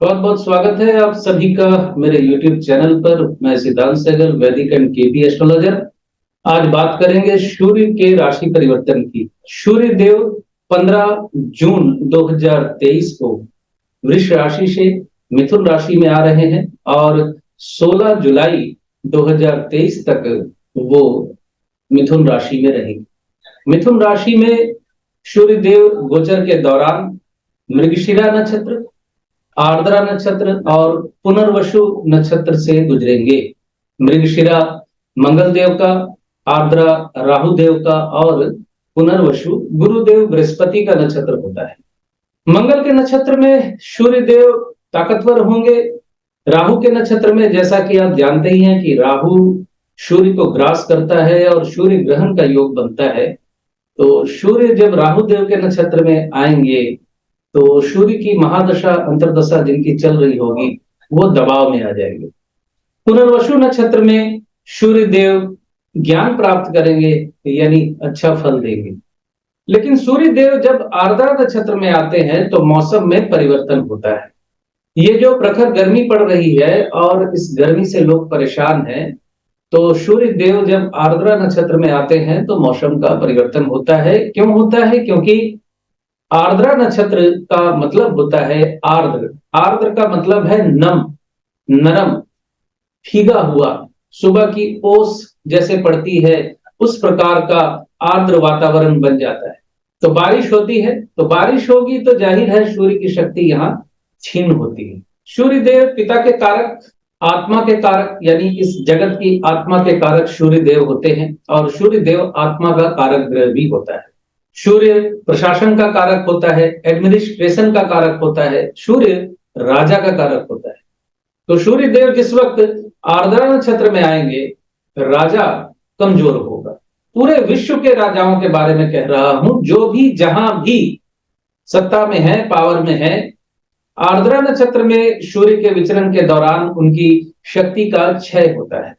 बहुत बहुत स्वागत है आप सभी का मेरे YouTube चैनल पर। मैं सिद्धांत सहगल, वैदिक एंड केपी एस्ट्रोलॉजर। आज बात करेंगे सूर्य के राशि परिवर्तन की। सूर्य देव 15 जून 2023 को वृष राशि से मिथुन राशि में आ रहे हैं और 16 जुलाई 2023 तक वो मिथुन राशि में रहेंगे। मिथुन राशि में सूर्य देव गोचर के दौरान मृगशिरा नक्षत्र, आर्द्रा नक्षत्र और पुनर्वसु नक्षत्र से गुजरेंगे। मृगशिरा मंगल देव का, आर्द्रा राहु देव का और पुनर्वसु गुरुदेव बृहस्पति का नक्षत्र होता है। मंगल के नक्षत्र में सूर्य देव ताकतवर होंगे। राहु के नक्षत्र में जैसा कि आप जानते ही हैं कि राहु सूर्य को ग्रास करता है और सूर्य ग्रहण का योग बनता है। तो सूर्य जब राहु देव के नक्षत्र में आएंगे तो सूर्य की महादशा अंतर्दशा जिनकी चल रही होगी वो दबाव में आ जाएंगे। पुनर्वसु नक्षत्र में सूर्य देव ज्ञान प्राप्त करेंगे, यानी अच्छा फल देंगे। लेकिन सूर्य देव जब आर्द्रा नक्षत्र में आते हैं तो मौसम में परिवर्तन होता है। ये जो प्रखर गर्मी पड़ रही है और इस गर्मी से लोग परेशान हैं, तो सूर्य देव जब आर्द्रा नक्षत्र में आते हैं तो मौसम का परिवर्तन होता है। क्यों होता है? क्योंकि आर्द्रा नक्षत्र का मतलब होता है आर्द्र। आर्द्र का मतलब है नम, नरम, भीगा हुआ। सुबह की ओस जैसे पड़ती है उस प्रकार का आर्द्र वातावरण बन जाता है। तो बारिश होती है, तो बारिश होगी तो जाहिर है सूर्य की शक्ति यहाँ छीन होती है। सूर्य देव पिता के कारक, आत्मा के कारक, यानी इस जगत की आत्मा के कारक सूर्य देव होते हैं और सूर्य देव आत्मा का कारक ग्रह भी होता है। सूर्य प्रशासन का कारक होता है, एडमिनिस्ट्रेशन का कारक होता है, सूर्य राजा का कारक होता है। तो सूर्य देव जिस वक्त आर्द्रा नक्षत्र में आएंगे, राजा कमजोर होगा। पूरे विश्व के राजाओं के बारे में कह रहा हूं, जो भी जहां भी सत्ता में है, पावर में है, आर्द्रा नक्षत्र में सूर्य के विचरण के दौरान उनकी शक्ति का क्षय होता है।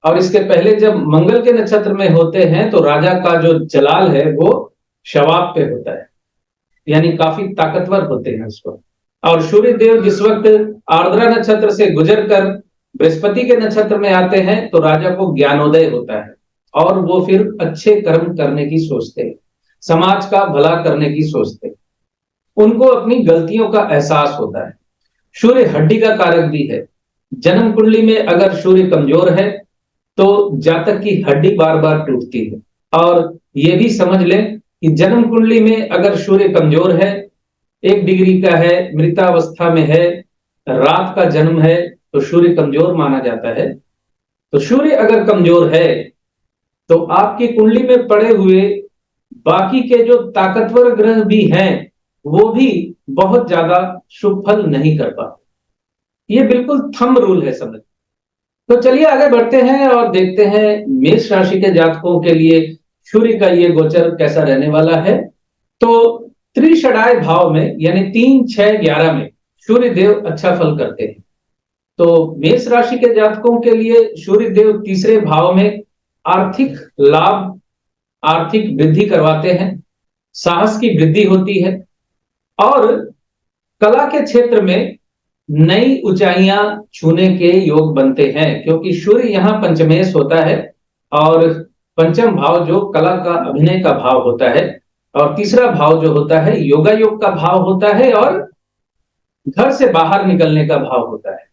और इसके पहले जब मंगल के नक्षत्र में होते हैं तो राजा का जो जलाल है वो शवाब पे होता है, यानी काफी ताकतवर होते हैं उस वक्त। और सूर्य देव जिस वक्त आर्द्रा नक्षत्र से गुजर कर बृहस्पति के नक्षत्र में आते हैं तो राजा को ज्ञानोदय होता है और वो फिर अच्छे कर्म करने की सोचते हैं, समाज का भला करने की सोचते हैं। उनको अपनी गलतियों का एहसास होता है। सूर्य हड्डी का कारक भी है। जन्म कुंडली में अगर सूर्य कमजोर है तो जातक की हड्डी बार बार टूटती है। और ये भी समझ लें कि जन्म कुंडली में अगर सूर्य कमजोर है, 1 डिग्री का है, मृतावस्था में है, रात का जन्म है, तो सूर्य कमजोर माना जाता है। तो सूर्य अगर कमजोर है तो आपकी कुंडली में पड़े हुए बाकी के जो ताकतवर ग्रह भी हैं वो भी बहुत ज्यादा शुभ फल नहीं कर पाते। ये बिल्कुल थंब रूल है, समझ। तो चलिए आगे बढ़ते हैं और देखते हैं मेष राशि के जातकों के लिए सूर्य का ये गोचर कैसा रहने वाला है। तो त्रिषडाय भाव में यानी 3, 6, 11 में सूर्य देव अच्छा फल करते हैं। तो मेष राशि के जातकों के लिए सूर्य देव तीसरे भाव में आर्थिक लाभ, आर्थिक वृद्धि करवाते हैं, साहस की वृद्धि होती है और कला के क्षेत्र में नई ऊंचाइयां छूने के योग बनते हैं। क्योंकि सूर्य यहाँ पंचमेश होता है और पंचम भाव जो कला का, अभिनय का भाव होता है, और तीसरा भाव जो होता है योगा योग का भाव होता है और घर से बाहर निकलने का भाव होता है।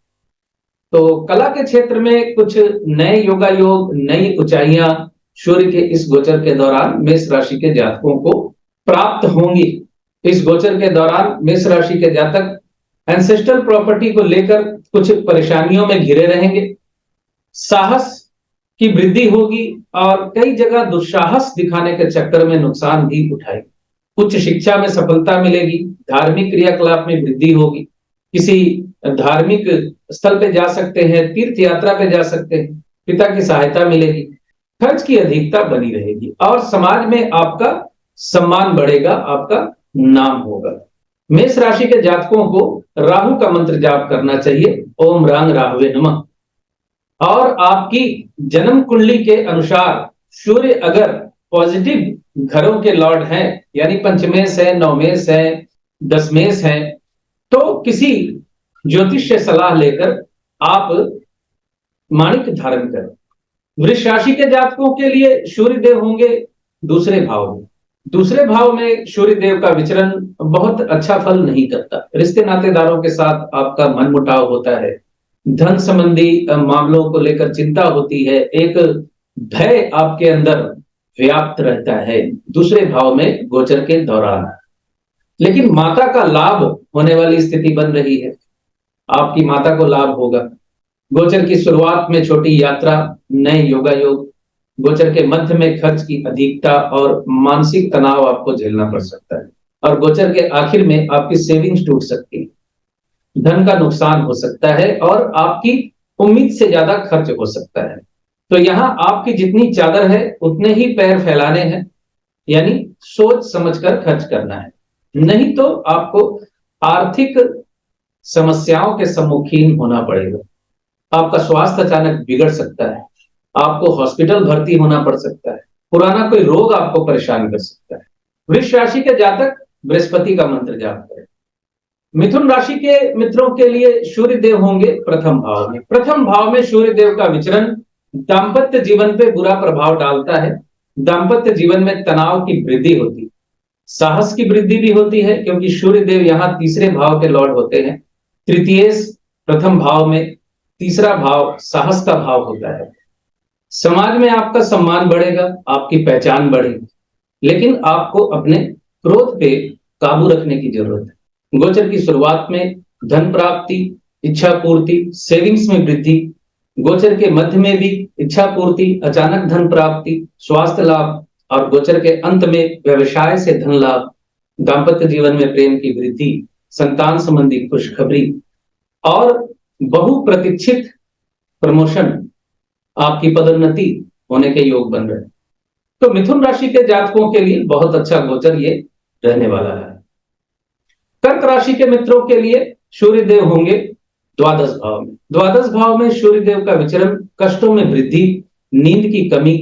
तो कला के क्षेत्र में कुछ नए योगा योग, नई ऊंचाइयां सूर्य के इस गोचर के दौरान मेष राशि के जातकों को प्राप्त होंगी। इस गोचर के दौरान मेष राशि के जातक एंसेस्ट्रल प्रॉपर्टी को लेकर कुछ परेशानियों में घिरे रहेंगे, साहस की वृद्धि होगी और कई जगह दुस्साहस दिखाने के चक्कर में नुकसान भी उठाएगी। उच्च शिक्षा में सफलता मिलेगी, धार्मिक क्रियाकलाप में वृद्धि होगी, किसी धार्मिक स्थल पे जा सकते हैं, तीर्थ यात्रा पे जा सकते हैं, पिता की सहायता मिलेगी, खर्च की अधिकता बनी रहेगी और समाज में आपका सम्मान बढ़ेगा, आपका नाम होगा। मेष राशि के जातकों को राहु का मंत्र जाप करना चाहिए, ओम रांग राहवे नमः। और आपकी जन्म कुंडली के अनुसार सूर्य अगर पॉजिटिव घरों के लॉर्ड हैं, यानी पंचमेश है, नवमेश है, दसमेश है, तो किसी ज्योतिष से सलाह लेकर आप माणिक धारण करें। वृष राशि के जातकों के लिए सूर्य देव होंगे दूसरे भाव में। दूसरे भाव में सूर्य देव का विचरण बहुत अच्छा फल नहीं करता। रिश्ते नातेदारों के साथ आपका मनमुटाव होता है, धन संबंधी मामलों को लेकर चिंता होती है, एक भय आपके अंदर व्याप्त रहता है दूसरे भाव में गोचर के दौरान। लेकिन माता का लाभ होने वाली स्थिति बन रही है, आपकी माता को लाभ होगा। गोचर की शुरुआत में छोटी यात्रा, नए योगा योग, गोचर के मध्य में खर्च की अधिकता और मानसिक तनाव आपको झेलना पड़ सकता है, और गोचर के आखिर में आपकी सेविंग्स टूट सकती है, धन का नुकसान हो सकता है और आपकी उम्मीद से ज्यादा खर्च हो सकता है। तो यहां आपकी जितनी चादर है उतने ही पैर फैलाने हैं, यानी सोच समझकर खर्च करना है, नहीं तो आपको आर्थिक समस्याओं के सम्मुखीन होना पड़ेगा। आपका स्वास्थ्य अचानक बिगड़ सकता है, आपको हॉस्पिटल भर्ती होना पड़ सकता है, पुराना कोई रोग आपको परेशान कर सकता है। वृष राशि के जातक बृहस्पति का मंत्र जाप करें। मिथुन राशि के मित्रों के लिए सूर्य देव होंगे प्रथम भाव में। प्रथम भाव में सूर्य देव का विचरण दाम्पत्य जीवन पे बुरा प्रभाव डालता है। दाम्पत्य जीवन में तनाव की वृद्धि होती है, साहस की वृद्धि भी होती है, क्योंकि सूर्य देव यहाँ तीसरे भाव के लॉर्ड होते हैं। तृतीय प्रथम भाव में, तीसरा भाव साहस का भाव होता है। समाज में आपका सम्मान बढ़ेगा, आपकी पहचान बढ़ेगी, लेकिन आपको अपने क्रोध पे काबू रखने की जरूरत है। गोचर की शुरुआत में धन प्राप्ति, इच्छा पूर्ति, सेविंग्स में वृद्धि, गोचर के मध्य में भी इच्छा पूर्ति, अचानक धन प्राप्ति, स्वास्थ्य लाभ, और गोचर के अंत में व्यवसाय से धन लाभ, दाम्पत्य जीवन में प्रेम की वृद्धि, संतान संबंधी खुशखबरी और बहुप्रतीक्षित प्रमोशन, आपकी पदोन्नति होने के योग बन रहे हैं। तो मिथुन राशि के जातकों के लिए बहुत अच्छा गोचर ये रहने वाला है। कर्क राशि के मित्रों के लिए सूर्य देव होंगे द्वादश भाव में। द्वादश भाव में सूर्य देव का विचरण कष्टों में वृद्धि, नींद की कमी,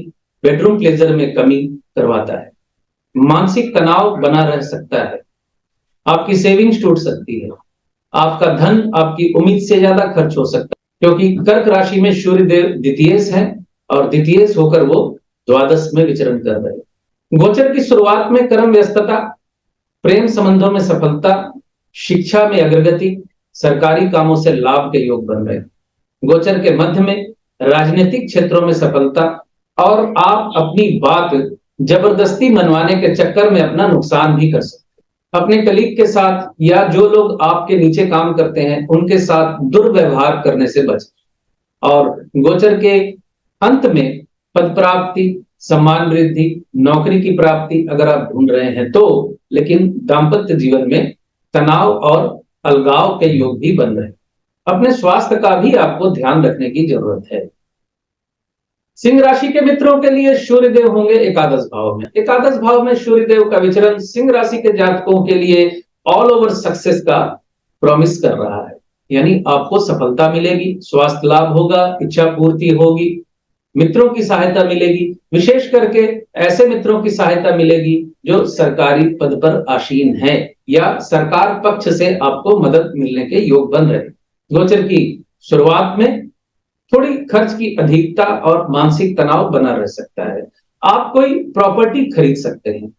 बेडरूम प्लेजर में कमी करवाता है। मानसिक तनाव बना रह सकता है, आपकी सेविंग्स टूट सकती है, आपका धन आपकी उम्मीद से ज्यादा खर्च हो सकता है, क्योंकि कर्क राशि में सूर्य देव द्वितीय है और द्वितीय होकर वो द्वादश में विचरण कर रहे हैं। गोचर की शुरुआत में कर्म व्यस्तता, प्रेम संबंधों में सफलता, शिक्षा में अग्रगति, सरकारी कामों से लाभ के योग बन रहे हैं। गोचर के मध्य में राजनीतिक क्षेत्रों में सफलता, और आप अपनी बात जबरदस्ती मनवाने के चक्कर में अपना नुकसान भी कर सकते हैं। अपने कलीग के साथ या जो लोग आपके नीचे काम करते हैं उनके साथ दुर्व्यवहार करने से बचें। और गोचर के अंत में पद प्राप्ति, सम्मान वृद्धि, नौकरी की प्राप्ति अगर आप ढूंढ रहे हैं तो, लेकिन दाम्पत्य जीवन में तनाव और अलगाव के योग भी बन रहे हैं। अपने स्वास्थ्य का भी आपको ध्यान रखने की जरूरत है। सिंह राशि के मित्रों के लिए सूर्य देव होंगे एकादश भाव में। एकादश भाव में सूर्य देव का विचरण सिंह राशि के जातकों के लिए ऑल ओवर सक्सेस का प्रॉमिस कर रहा है, यानी आपको सफलता मिलेगी, स्वास्थ्य लाभ होगा, इच्छा पूर्ति होगी, मित्रों की सहायता मिलेगी, विशेष करके ऐसे मित्रों की सहायता मिलेगी जो सरकारी पद पर आसीन हैं या सरकार पक्ष से आपको मदद मिलने के योग बन रहे। गोचर की शुरुआत में थोड़ी खर्च की अधिकता और मानसिक तनाव बना रह सकता है। आप कोई प्रॉपर्टी खरीद सकते हैं,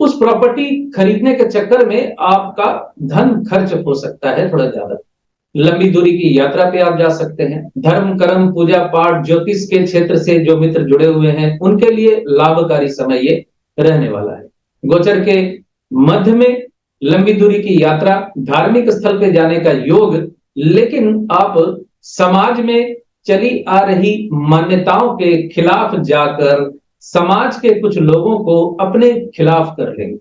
उस प्रॉपर्टी खरीदने के चक्कर में आपका धन खर्च हो सकता है थोड़ा ज्यादा। लंबी दूरी की यात्रा पे आप जा सकते हैं। धर्म कर्म पूजा पाठ ज्योतिष के क्षेत्र से जो मित्र जुड़े हुए हैं उनके लिए लाभकारी समय ये रहने वाला है। गोचर के मध्य में लंबी दूरी की यात्रा, धार्मिक स्थल पे जाने का योग, लेकिन आप समाज में चली आ रही मान्यताओं के खिलाफ जाकर समाज के कुछ लोगों को अपने खिलाफ कर लेंगे,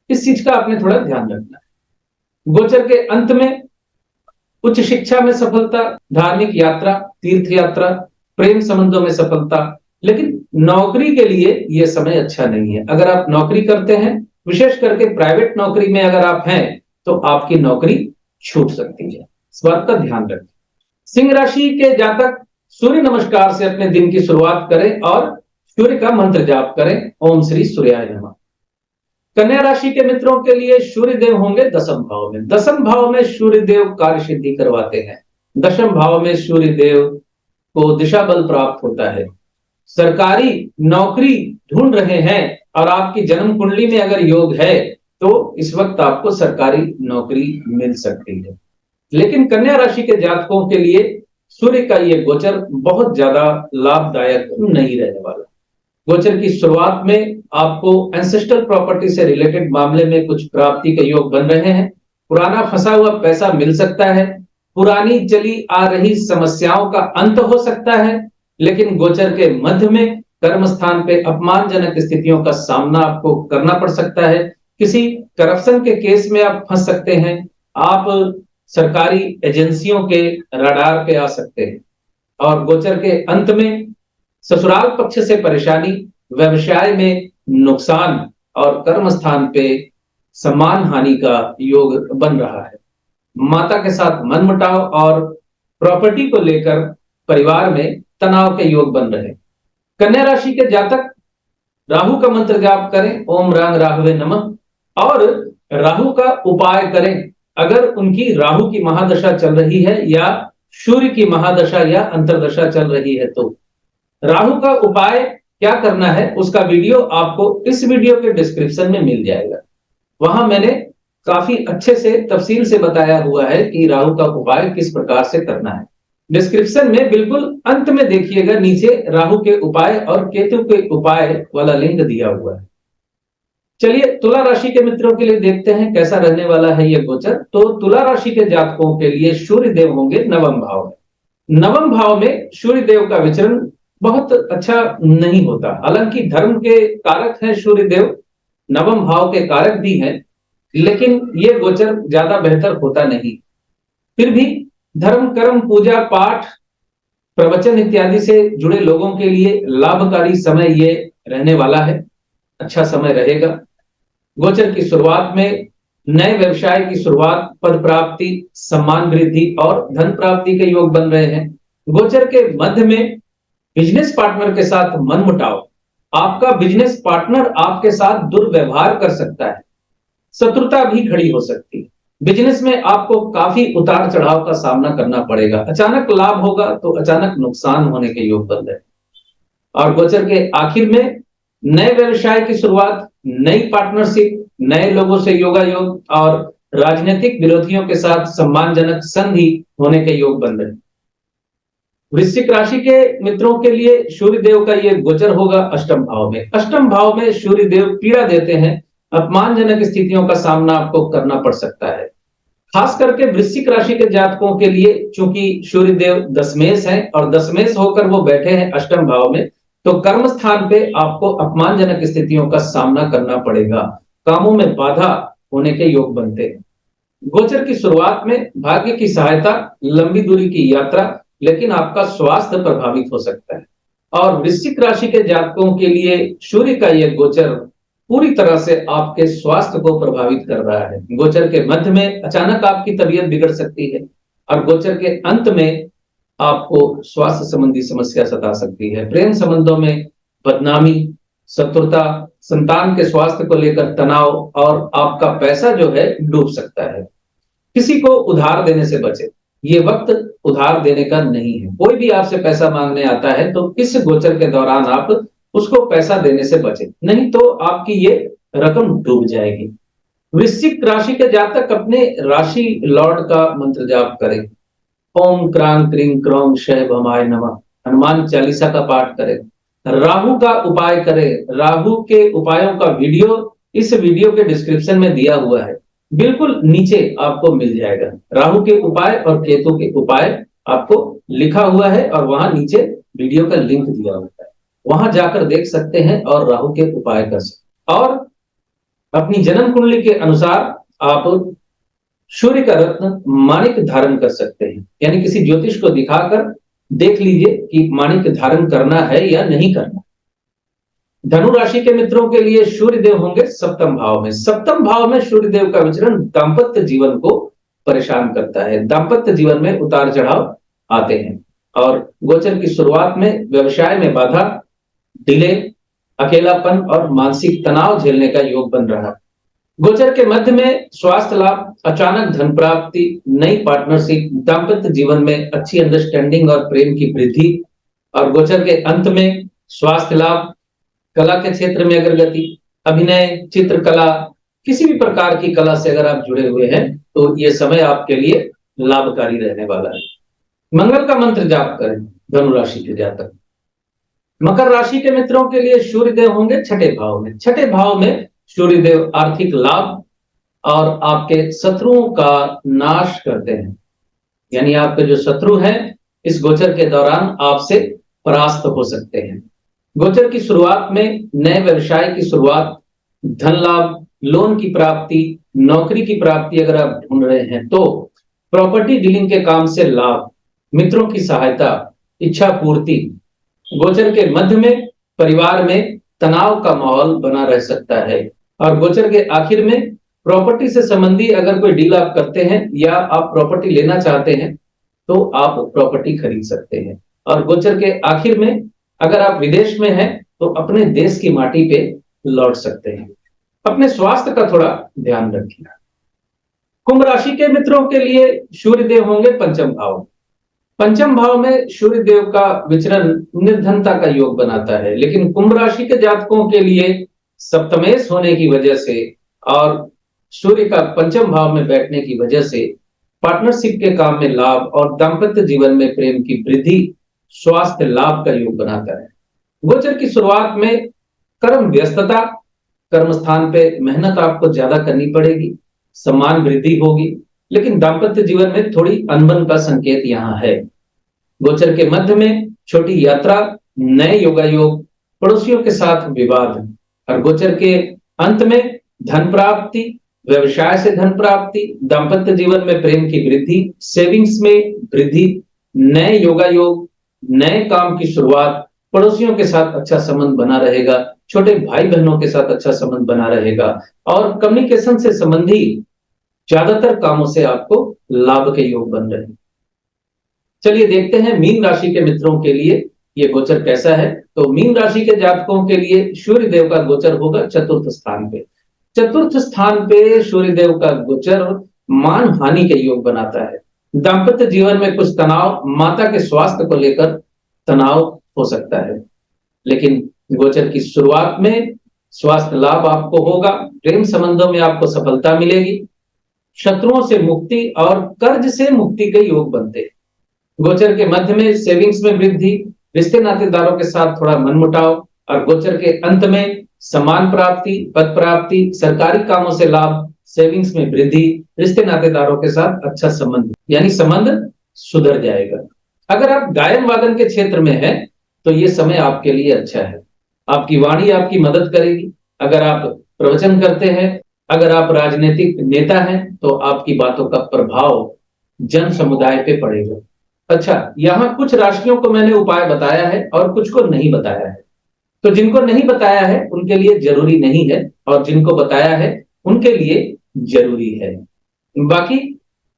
इस चीज का आपने थोड़ा ध्यान रखना है। गोचर के अंत में उच्च शिक्षा में सफलता, धार्मिक यात्रा, तीर्थ यात्रा, प्रेम संबंधों में सफलता, लेकिन नौकरी के लिए यह समय अच्छा नहीं है। अगर आप नौकरी करते हैं, विशेष करके प्राइवेट नौकरी में अगर आप हैं, तो आपकी नौकरी छूट सकती है, इस बात का ध्यान रखें। सिंह राशि के जातक सूर्य नमस्कार से अपने दिन की शुरुआत करें और सूर्य का मंत्र जाप करें, ओम श्री सूर्याय नमः। कन्या राशि के मित्रों के लिए सूर्य देव होंगे दसम भाव में। दसम भाव में सूर्य देव कार्य सिद्धि करवाते हैं। दशम भाव में सूर्य देव को दिशा बल प्राप्त होता है। सरकारी नौकरी ढूंढ रहे हैं और आपकी जन्म कुंडली में अगर योग है तो इस वक्त आपको सरकारी नौकरी मिल सकती है। लेकिन कन्या राशि के जातकों के लिए सूर्य का ये गोचर बहुत ज्यादा लाभदायक नहीं रहने वाला। गोचर की शुरुआत में आपको एंसेस्ट्रल प्रॉपर्टी से रिलेटेड मामले में कुछ प्राप्ति के योग बन रहे हैं। पुराना फंसा हुआ पैसा मिल सकता है। पुरानी चली आ रही समस्याओं का अंत हो सकता है। लेकिन गोचर के मध्य में कर्म स्थान पे अपमानजनक स्थितियों का सामना आपको करना पड़ सकता है। किसी करप्शन के केस में आप फंस सकते हैं। आप सरकारी एजेंसियों के रडार पे आ सकते हैं। और गोचर के अंत में ससुराल पक्ष से परेशानी, व्यवसाय में नुकसान और कर्म स्थान पे सम्मान हानि का योग बन रहा है। माता के साथ मनमुटाव और प्रॉपर्टी को लेकर परिवार में तनाव के योग बन रहे। कन्या राशि के जातक राहु का मंत्र जाप करें, ओम रांग राहवे नमः, और राहु का उपाय करें। अगर उनकी राहु की महादशा चल रही है या सूर्य की महादशा या अंतरदशा चल रही है तो राहु का उपाय क्या करना है उसका वीडियो आपको इस वीडियो के डिस्क्रिप्शन में मिल जाएगा। वहां मैंने काफी अच्छे से तफसील से बताया हुआ है कि राहु का उपाय किस प्रकार से करना है। डिस्क्रिप्शन में बिल्कुल अंत में देखिएगा, नीचे राहु के उपाय और केतु के उपाय वाला लिंक दिया हुआ है। चलिए तुला राशि के मित्रों के लिए देखते हैं कैसा रहने वाला है यह गोचर। तो तुला राशि के जातकों के लिए सूर्य देव होंगे नवम भाव में। नवम भाव में सूर्य देव का विचरण बहुत अच्छा नहीं होता। हालांकि धर्म के कारक हैं सूर्य देव, नवम भाव के कारक भी हैं, लेकिन यह गोचर ज्यादा बेहतर होता नहीं। फिर भी धर्म, कर्म, पूजा पाठ, प्रवचन इत्यादि से जुड़े लोगों के लिए लाभकारी समय ये रहने वाला है। अच्छा समय रहेगा। गोचर की शुरुआत में नए व्यवसाय की शुरुआत, पद प्राप्ति, सम्मान वृद्धि और धन प्राप्ति के योग बन रहे हैं। गोचर के मध्य में बिजनेस पार्टनर के साथ मनमुटाव, आपका बिजनेस पार्टनर आपके साथ दुर्व्यवहार कर सकता है, शत्रुता भी खड़ी हो सकती है। बिजनेस में आपको काफी उतार चढ़ाव का सामना करना पड़ेगा। अचानक लाभ होगा तो अचानक नुकसान होने के योग बन रहे। और गोचर के आखिर में नए व्यवसाय की शुरुआत, नई पार्टनरशिप, नए लोगों से योगायोग और राजनीतिक विरोधियों के साथ सम्मानजनक संधि होने के योग बन रहे। वृश्चिक राशि के मित्रों के लिए सूर्य देव का यह गोचर होगा अष्टम भाव में। अष्टम भाव में सूर्य देव पीड़ा देते हैं। अपमानजनक स्थितियों का सामना आपको करना पड़ सकता है। खास करके वृश्चिक राशि के जातकों के लिए, चूंकि सूर्य देव दशमेश हैं और दशमेश होकर वो बैठे हैं अष्टम भाव में, तो कर्म स्थान पे आपको अपमानजनक स्थितियों का सामना करना पड़ेगा। कामों में बाधा होने के योग बनते हैं। गोचर की शुरुआत में भाग्य की सहायता, लंबी दूरी की यात्रा, लेकिन आपका स्वास्थ्य प्रभावित हो सकता है। और वृश्चिक राशि के जातकों के लिए सूर्य का यह गोचर पूरी तरह से आपके स्वास्थ्य को प्रभावित कर रहा है। गोचर के मध्य में अचानक आपकी तबीयत बिगड़ सकती है और गोचर के अंत में आपको स्वास्थ्य संबंधी समस्या सता सकती है। प्रेम संबंधों में बदनामी, शत्रुता, संतान के स्वास्थ्य को लेकर तनाव और आपका पैसा जो है डूब सकता है। किसी को उधार देने से बचे, ये वक्त उधार देने का नहीं है। कोई भी आपसे पैसा मांगने आता है तो इस गोचर के दौरान आप उसको पैसा देने से बचे, नहीं तो आपकी ये रकम डूब जाएगी। वृश्चिक राशि के जातक अपने राशि लॉर्ड का मंत्र जाप करें। ओम क्रांग क्रीं क्रों शय भमाय नमः, हनुमान चालीसा का पाठ करें। राहु का उपाय करें। राहु के उपायों का वीडियो इस वीडियो के डिस्क्रिप्शन में दिया हुआ है, बिल्कुल नीचे आपको मिल जाएगा। राहु के उपाय और केतु के उपाय आपको लिखा हुआ है और वहां नीचे वीडियो का लिंक दिया हुआ है, वहां जाकर देख सकते हैं और राहु के उपाय कर सकते हैं। और अपनी जन्म कुंडली के अनुसार आप सूर्य का रत्न माणिक धारण कर सकते हैं, यानी किसी ज्योतिष को दिखाकर देख लीजिए कि माणिक धारण करना है या नहीं करना। धनु राशि के मित्रों के लिए सूर्य देव होंगे सप्तम भाव में। सप्तम भाव में सूर्य देव का विचरण दाम्पत्य जीवन को परेशान करता है। दाम्पत्य जीवन में उतार चढ़ाव आते हैं और गोचर की शुरुआत में व्यवसाय में बाधा, डिले, अकेलापन और मानसिक तनाव झेलने का योग बन रहा है। गोचर के मध्य में स्वास्थ्य लाभ, अचानक धन प्राप्ति, नई पार्टनरशिप, दाम्पत्य जीवन में अच्छी अंडरस्टैंडिंग और प्रेम की वृद्धि। और गोचर के अंत में स्वास्थ्य लाभ, कला के क्षेत्र में अगर गति, अभिनय, चित्रकला, किसी भी प्रकार की कला से अगर आप जुड़े हुए हैं तो ये समय आपके लिए लाभकारी रहने वाला है। मंगल का मंत्र जाप करें धनु राशि के जातक। मकर राशि के मित्रों के लिए सूर्य देव होंगे छठे भाव में। छठे भाव में सूर्य देव आर्थिक लाभ और आपके शत्रुओं का नाश करते हैं, यानी आपके जो शत्रु हैं इस गोचर के दौरान आपसे परास्त हो सकते हैं। गोचर की शुरुआत में नए व्यवसाय की शुरुआत, धन लाभ, लोन की प्राप्ति, नौकरी की प्राप्ति अगर आप ढूंढ रहे हैं तो प्रॉपर्टी डीलिंग के काम से लाभ, मित्रों की सहायता, इच्छा पूर्ति। गोचर के मध्य में परिवार में तनाव का माहौल बना रह सकता है। और गोचर के आखिर में प्रॉपर्टी से संबंधी अगर कोई डील आप करते हैं या आप प्रॉपर्टी लेना चाहते हैं तो आप प्रॉपर्टी खरीद सकते हैं। और गोचर के आखिर में अगर आप विदेश में हैं तो अपने देश की माटी पे लौट सकते हैं। अपने स्वास्थ्य का थोड़ा ध्यान रखिए। कुंभ राशि के मित्रों के लिए सूर्य देव होंगे पंचम भाव। पंचम भाव में सूर्य देव का विचरण निर्धनता का योग बनाता है, लेकिन कुंभ राशि के जातकों के लिए सप्तमेश होने की वजह से और सूर्य का पंचम भाव में बैठने की वजह से पार्टनरशिप के काम में लाभ और दाम्पत्य जीवन में प्रेम की वृद्धि, स्वास्थ्य लाभ का योग बनाता है। गोचर की शुरुआत में कर्म व्यस्तता, कर्म स्थान पे मेहनत आपको ज्यादा करनी पड़ेगी, सम्मान वृद्धि होगी, लेकिन दाम्पत्य जीवन में थोड़ी अनबन का संकेत यहाँ है। गोचर के मध्य में छोटी यात्रा, नए योगायोग, पड़ोसियों के साथ विवाद। और गोचर के अंत में धन प्राप्ति, व्यवसाय से धन प्राप्ति, दाम्पत्य जीवन में प्रेम की वृद्धि, सेविंग्स में वृद्धि, नए योगायोग, नए काम की शुरुआत, पड़ोसियों के साथ अच्छा संबंध बना रहेगा, छोटे भाई बहनों के साथ अच्छा संबंध बना रहेगा और कम्युनिकेशन से संबंधी ज्यादातर कामों से आपको लाभ के योग बन रहे हैं। चलिए देखते हैं मीन राशि के मित्रों के लिए ये गोचर कैसा है। तो मीन राशि के जातकों के लिए सूर्य देव का गोचर होगा चतुर्थ स्थान पे। चतुर्थ स्थान पे सूर्य देव का गोचर मान हानि के योग बनाता है। दाम्पत्य जीवन में कुछ तनाव, माता के स्वास्थ्य को लेकर तनाव हो सकता है, लेकिन गोचर की शुरुआत में स्वास्थ्य लाभ आपको होगा, प्रेम संबंधों में आपको सफलता मिलेगी, शत्रुओं से मुक्ति और कर्ज से मुक्ति के योग बनते हैं। गोचर के मध्य में सेविंग्स में वृद्धि, रिश्ते नातेदारों के साथ थोड़ा मनमुटाव और गोचर के अंत में सम्मान प्राप्ति, पद प्राप्ति, सरकारी कामों से लाभ, सेविंग्स में वृद्धि, रिश्ते नातेदारों के साथ अच्छा संबंध, यानी संबंध सुधर जाएगा। अगर आप गायन वादन के क्षेत्र में हैं तो ये समय आपके लिए अच्छा है। आपकी वाणी आपकी मदद करेगी। अगर आप प्रवचन करते हैं, अगर आप राजनीतिक नेता हैं तो आपकी बातों का प्रभाव जन समुदाय पे पड़ेगा। अच्छा, यहाँ कुछ राशियों को मैंने उपाय बताया है और कुछ को नहीं बताया है, तो जिनको नहीं बताया है उनके लिए जरूरी नहीं है और जिनको बताया है उनके लिए जरूरी है। बाकी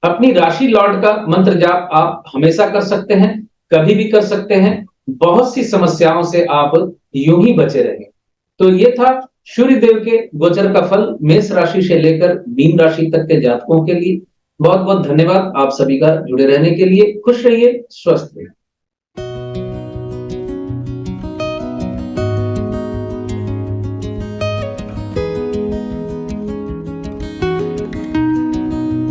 अपनी राशि लॉर्ड का मंत्र जाप आप हमेशा कर सकते हैं, कभी भी कर सकते हैं। बहुत सी समस्याओं से आप यूं ही बचे रहें। तो ये था सूर्य देव के गोचर का फल मेष राशि से लेकर मीन राशि तक के जातकों के लिए। बहुत बहुत धन्यवाद आप सभी का जुड़े रहने के लिए। खुश रहिए, स्वस्थ रहिए।